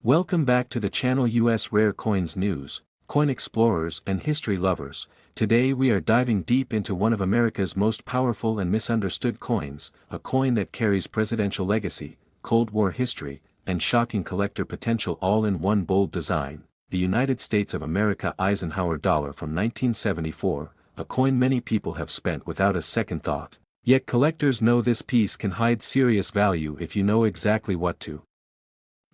Welcome back to the channel US Rare Coins News, Coin Explorers and History Lovers. Today we are diving deep into one of America's most powerful and misunderstood coins, a coin that carries presidential legacy, Cold War history, and shocking collector potential all in one bold design, the United States of America Eisenhower dollar from 1974, a coin many people have spent without a second thought. Yet collectors know this piece can hide serious value if you know exactly what to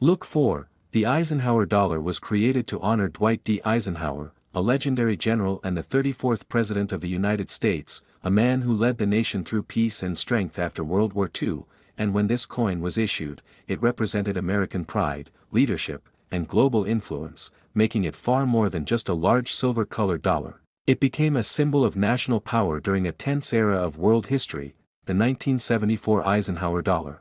look for. The Eisenhower dollar was created to honor Dwight D. Eisenhower, a legendary general and the 34th President of the United States, a man who led the nation through peace and strength after World War II, and when this coin was issued, it represented American pride, leadership, and global influence, making it far more than just a large silver-colored dollar. It became a symbol of national power during a tense era of world history. The 1974 Eisenhower dollar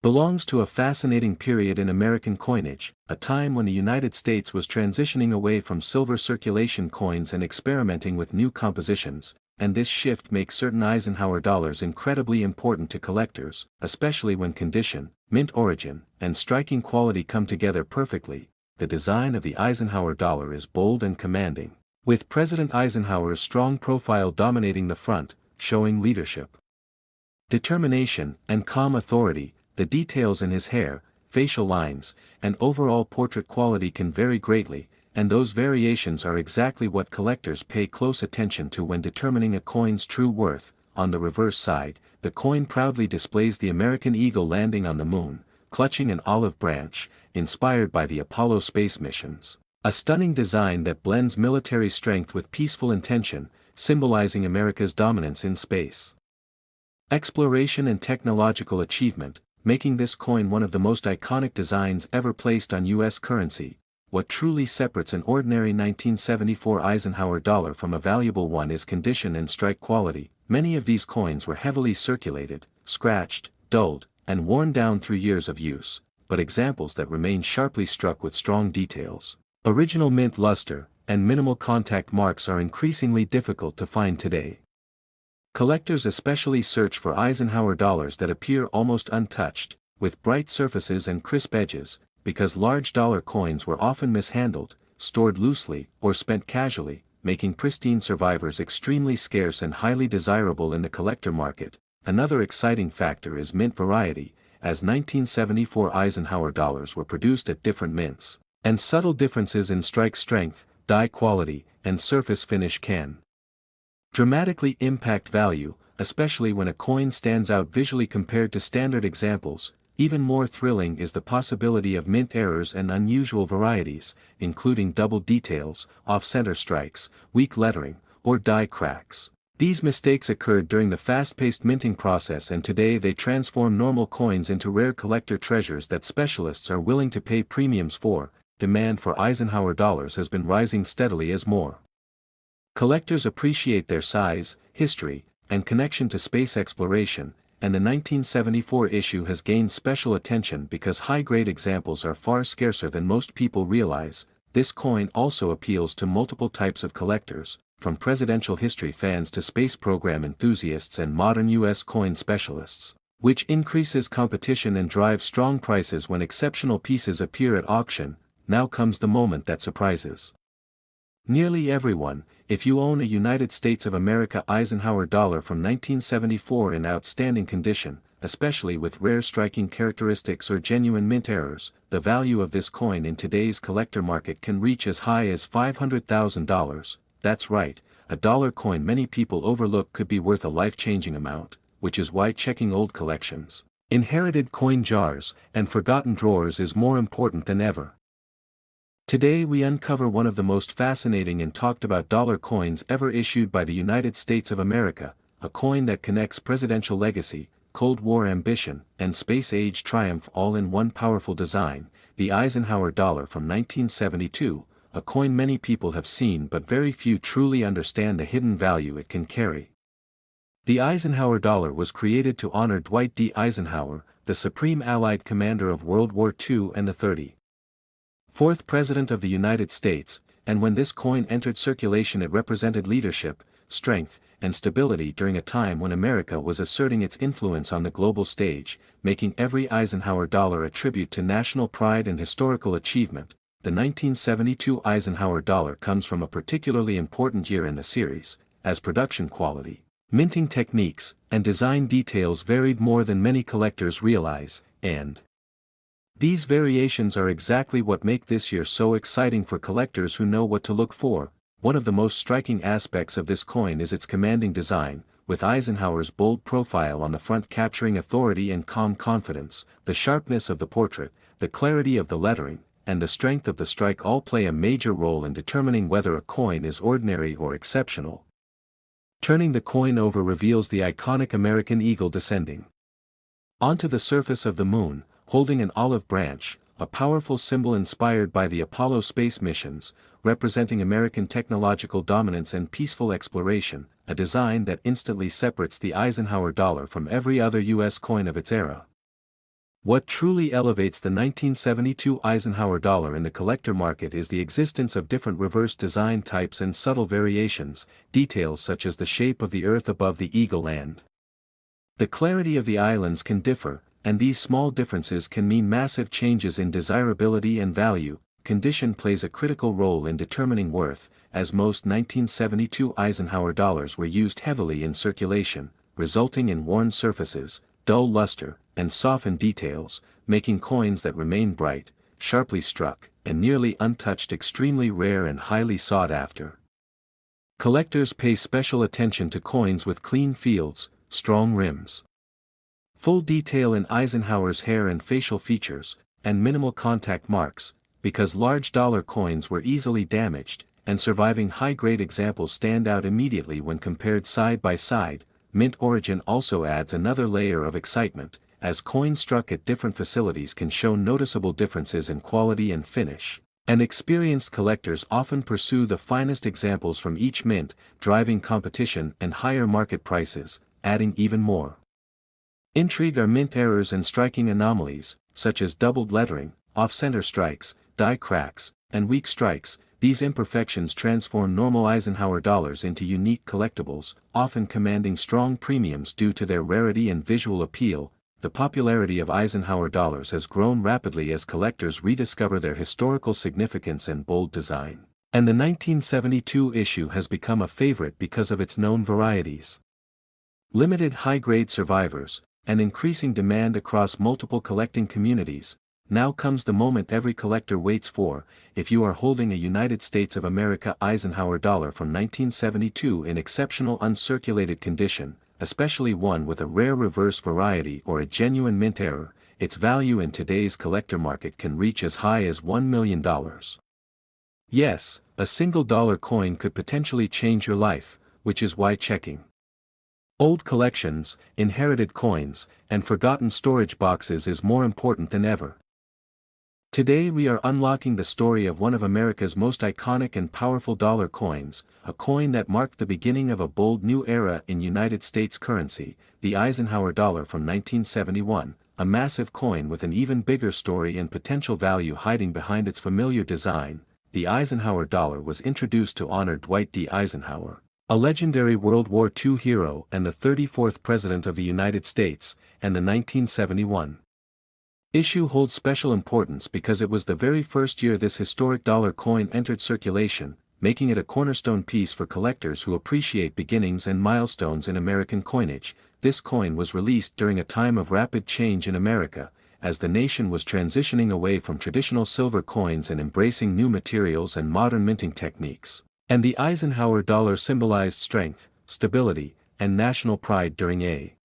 belongs to a fascinating period in American coinage, a time when the United States was transitioning away from silver circulation coins and experimenting with new compositions, and this shift makes certain Eisenhower dollars incredibly important to collectors, especially when condition, mint origin, and striking quality come together perfectly. The design of the Eisenhower dollar is bold and commanding, with President Eisenhower's strong profile dominating the front, showing leadership, determination, and calm authority. The details in his hair, facial lines, and overall portrait quality can vary greatly, and those variations are exactly what collectors pay close attention to when determining a coin's true worth. On the reverse side, the coin proudly displays the American eagle landing on the moon, clutching an olive branch, inspired by the Apollo space missions. A stunning design that blends military strength with peaceful intention, symbolizing America's dominance in space, exploration and technological achievement, making this coin one of the most iconic designs ever placed on U.S. currency. What truly separates an ordinary 1974 Eisenhower dollar from a valuable one is condition and strike quality. Many of these coins were heavily circulated, scratched, dulled, and worn down through years of use, but examples that remain sharply struck with strong details, original mint luster, and minimal contact marks are increasingly difficult to find today. Collectors especially search for Eisenhower dollars that appear almost untouched, with bright surfaces and crisp edges, because large dollar coins were often mishandled, stored loosely, or spent casually, making pristine survivors extremely scarce and highly desirable in the collector market. Another exciting factor is mint variety, as 1974 Eisenhower dollars were produced at different mints, and subtle differences in strike strength, die quality, and surface finish can dramatically impact value, especially when a coin stands out visually compared to standard examples. Even more thrilling is the possibility of mint errors and unusual varieties, including double details, off-center strikes, weak lettering, or die cracks. These mistakes occurred during the fast-paced minting process, and today they transform normal coins into rare collector treasures that specialists are willing to pay premiums for. Demand for Eisenhower dollars has been rising steadily as more collectors appreciate their size, history, and connection to space exploration, and the 1974 issue has gained special attention because high-grade examples are far scarcer than most people realize. This coin also appeals to multiple types of collectors, from presidential history fans to space program enthusiasts and modern U.S. coin specialists, which increases competition and drives strong prices when exceptional pieces appear at auction. Now comes the moment that surprises nearly everyone. If you own a United States of America Eisenhower dollar from 1974 in outstanding condition, especially with rare striking characteristics or genuine mint errors, the value of this coin in today's collector market can reach as high as $500,000. That's right, a dollar coin many people overlook could be worth a life-changing amount, which is why checking old collections, inherited coin jars, and forgotten drawers is more important than ever. Today we uncover one of the most fascinating and talked about dollar coins ever issued by the United States of America, a coin that connects presidential legacy, Cold War ambition, and space-age triumph all in one powerful design, the Eisenhower dollar from 1972, a coin many people have seen but very few truly understand the hidden value it can carry. The Eisenhower dollar was created to honor Dwight D. Eisenhower, the Supreme Allied Commander of World War II and the 34th President of the United States, and when this coin entered circulation it represented leadership, strength, and stability during a time when America was asserting its influence on the global stage, making every Eisenhower dollar a tribute to national pride and historical achievement. The 1972 Eisenhower dollar comes from a particularly important year in the series, as production quality, minting techniques, and design details varied more than many collectors realize, and these variations are exactly what make this year so exciting for collectors who know what to look for. One of the most striking aspects of this coin is its commanding design, with Eisenhower's bold profile on the front capturing authority and calm confidence. The sharpness of the portrait, the clarity of the lettering, and the strength of the strike all play a major role in determining whether a coin is ordinary or exceptional. Turning the coin over reveals the iconic American eagle descending onto the surface of the moon, holding an olive branch, a powerful symbol inspired by the Apollo space missions, representing American technological dominance and peaceful exploration, a design that instantly separates the Eisenhower dollar from every other U.S. coin of its era. What truly elevates the 1972 Eisenhower dollar in the collector market is the existence of different reverse design types and subtle variations, details such as the shape of the Earth above the eagle and the clarity of the islands can differ, and these small differences can mean massive changes in desirability and value. Condition plays a critical role in determining worth, as most 1972 Eisenhower dollars were used heavily in circulation, resulting in worn surfaces, dull luster, and softened details, making coins that remain bright, sharply struck, and nearly untouched extremely rare and highly sought after. Collectors pay special attention to coins with clean fields, strong rims, full detail in Eisenhower's hair and facial features, and minimal contact marks, because large dollar coins were easily damaged, and surviving high-grade examples stand out immediately when compared side by side. Mint origin also adds another layer of excitement, as coins struck at different facilities can show noticeable differences in quality and finish, and experienced collectors often pursue the finest examples from each mint, driving competition and higher market prices, adding even more intrigue are mint errors and striking anomalies, such as doubled lettering, off-center strikes, die cracks, and weak strikes. These imperfections transform normal Eisenhower dollars into unique collectibles, often commanding strong premiums due to their rarity and visual appeal. The popularity of Eisenhower dollars has grown rapidly as collectors rediscover their historical significance and bold design, and the 1972 issue has become a favorite because of its known varieties, limited high-grade survivors, and increasing demand across multiple collecting communities. Now comes the moment every collector waits for. If you are holding a United States of America Eisenhower dollar from 1972 in exceptional uncirculated condition, especially one with a rare reverse variety or a genuine mint error, its value in today's collector market can reach as high as $1 million. Yes, a single dollar coin could potentially change your life, which is why checking old collections, inherited coins, and forgotten storage boxes is more important than ever. Today we are unlocking the story of one of America's most iconic and powerful dollar coins, a coin that marked the beginning of a bold new era in United States currency, the Eisenhower dollar from 1971, a massive coin with an even bigger story and potential value hiding behind its familiar design. The Eisenhower dollar was introduced to honor Dwight D. Eisenhower, a legendary World War II hero and the 34th President of the United States, and the 1971 issue holds special importance because it was the very first year this historic dollar coin entered circulation, making it a cornerstone piece for collectors who appreciate beginnings and milestones in American coinage. This coin was released during a time of rapid change in America, as the nation was transitioning away from traditional silver coins and embracing new materials and modern minting techniques. And the Eisenhower dollar symbolized strength, stability, and national pride during a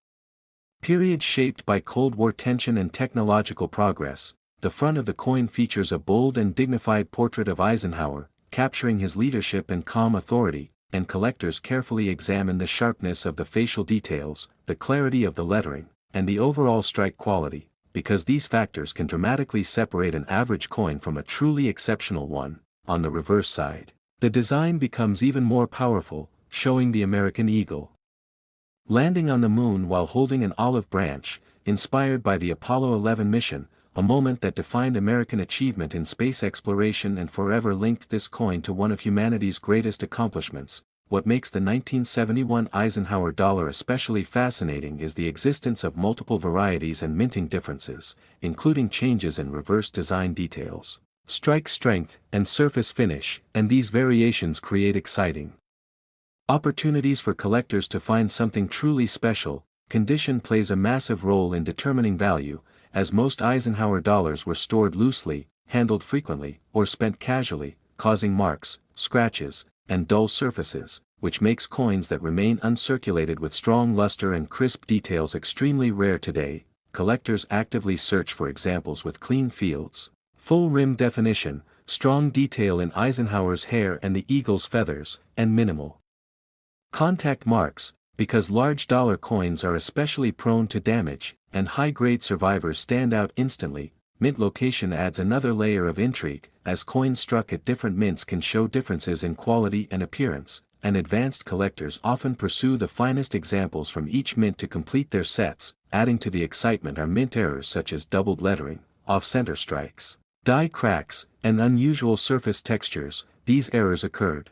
period shaped by Cold War tension and technological progress. The front of the coin features a bold and dignified portrait of Eisenhower, capturing his leadership and calm authority, and collectors carefully examine the sharpness of the facial details, the clarity of the lettering, and the overall strike quality, because these factors can dramatically separate an average coin from a truly exceptional one. On the reverse side, the design becomes even more powerful, showing the American eagle landing on the moon while holding an olive branch, inspired by the Apollo 11 mission, a moment that defined American achievement in space exploration and forever linked this coin to one of humanity's greatest accomplishments. what makes the 1971 Eisenhower dollar especially fascinating is the existence of multiple varieties and minting differences, including changes in reverse design details, strike strength, and surface finish, and these variations create exciting opportunities for collectors to find something truly special. Condition plays a massive role in determining value, as most Eisenhower dollars were stored loosely, handled frequently, or spent casually, causing marks, scratches, and dull surfaces, which makes coins that remain uncirculated with strong luster and crisp details extremely rare today. Collectors actively search for examples with clean fields, full rim definition, strong detail in Eisenhower's hair and the eagle's feathers, and minimal contact marks, because large dollar coins are especially prone to damage, and high-grade survivors stand out instantly. Mint location adds another layer of intrigue, as coins struck at different mints can show differences in quality and appearance, and advanced collectors often pursue the finest examples from each mint to complete their sets. Adding to the excitement are mint errors such as doubled lettering, off-center strikes, die cracks, and unusual surface textures. These errors occurred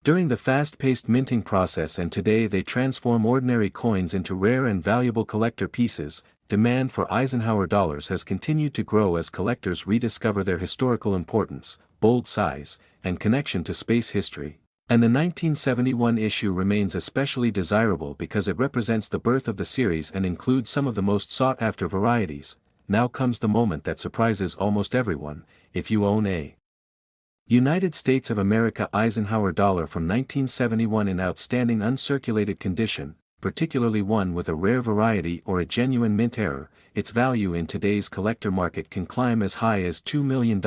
during the fast-paced minting process, and today they transform ordinary coins into rare and valuable collector pieces. Demand for Eisenhower dollars has continued to grow as collectors rediscover their historical importance, bold size, and connection to space history. And the 1971 issue remains especially desirable because it represents the birth of the series and includes some of the most sought-after varieties. Now comes the moment that surprises almost everyone: if you own a United States of America Eisenhower dollar from 1971 in outstanding uncirculated condition, particularly one with a rare variety or a genuine mint error, its value in today's collector market can climb as high as $2 million.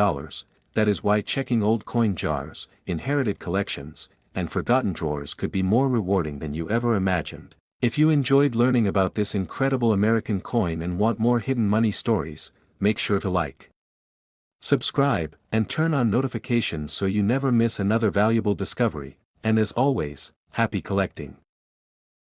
That is why checking old coin jars, inherited collections, and forgotten drawers could be more rewarding than you ever imagined. If you enjoyed learning about this incredible American coin and want more hidden money stories, make sure to like, subscribe, and turn on notifications so you never miss another valuable discovery. And as always, happy collecting.